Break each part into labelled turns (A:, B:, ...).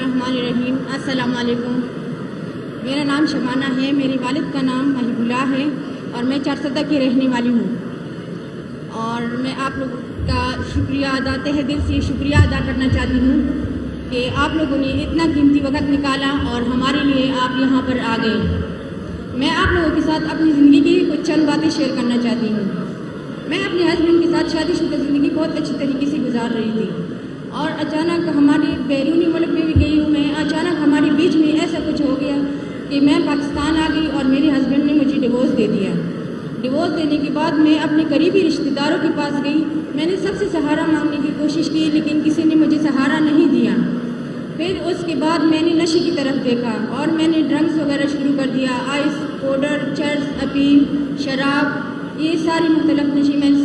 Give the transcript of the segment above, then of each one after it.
A: बिस्मिल्लाहिर्रहमानिर्रहीम। अस्सलाम वालेकुम। मेरा नाम शबाना है, मेरे वालिद का नाम महबूबुल्लाह है और मैं चारसदा की रहने वाली हूँ। और मैं आप लोगों का शुक्रिया तहे दिल से शुक्रिया अदा करना चाहती हूँ कि आप लोगों ने इतना कीमती वक्त निकाला और हमारे लिए आप यहाँ पर आ गए। मैं आप लोगों के साथ अपनी ज़िंदगी की कुछ चंद बातें शेयर करना चाहती हूँ। मैं अपने हस्बैंड के साथ शादीशुदा ज़िंदगी बहुत अच्छी तरीके से गुजार रही थी और अचानक हमारे बैरूनी मुल्क में भी गई हूँ मैं। अचानक हमारे बीच में ऐसा कुछ हो गया कि मैं पाकिस्तान आ गई और मेरे हस्बैंड ने मुझे डिवोर्स दे दिया। डिवोर्स देने के बाद मैं अपने करीबी रिश्तेदारों के पास गई। मैंने सबसे सहारा मांगने की कोशिश की लेकिन किसी ने मुझे सहारा नहीं दिया। फिर उसके बाद मैंने नशे की तरफ देखा और मैंने ड्रग्स वगैरह शुरू कर दिया। आइस, पाउडर, चर्स, अफीम, शराब, ये सारी मुख्तलिफ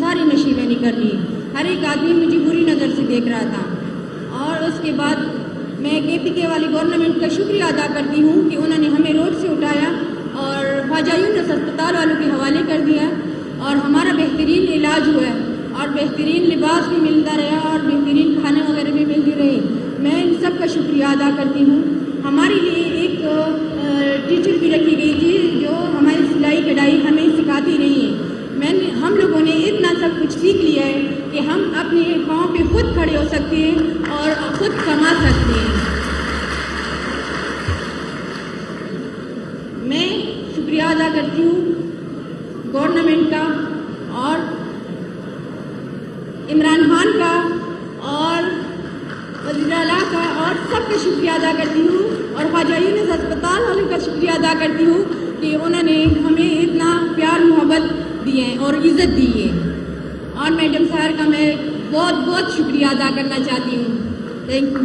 A: सारी नशे मैंने कर ली। हर एक आदमी मुझे बुरी नज़र से देख रहा था। और उसके बाद मैं KPK वाली गवर्नमेंट का शुक्रिया अदा करती हूँ कि उन्होंने हमें रोड से उठाया और ख्वाजा यूनुस अस्पताल वालों के हवाले कर दिया और हमारा बेहतरीन इलाज हुआ और बेहतरीन लिबास भी मिलता रहा और बेहतरीन खाने वगैरह भी मिलते रहे। मैं इन सब का शुक्रिया अदा करती हूँ। हमारे लिए एक टीचर भी रखी गई थी जो हमारी सिलाई कढ़ाई हमें सिखाती रही है। हम लोगों ने इतना सब कुछ सीख लिया है कि हम अपने पाँव पे खुद खड़े हो सकते हैं और खुद कमा सकते हैं। मैं शुक्रिया अदा करती हूँ गवर्नमेंट का और इमरान खान का और वज़ीर आला का और सबका शुक्रिया अदा करती हूँ और ख्वाजा यूनुस अस्पताल वालों का शुक्रिया अदा करती हूँ कि उन्होंने हमें इतना प्यार मोहब्बत दिए और इज़्ज़त दी है। और मैडम साहब का मैं बहुत बहुत शुक्रिया अदा करना चाहती हूँ। Thank you.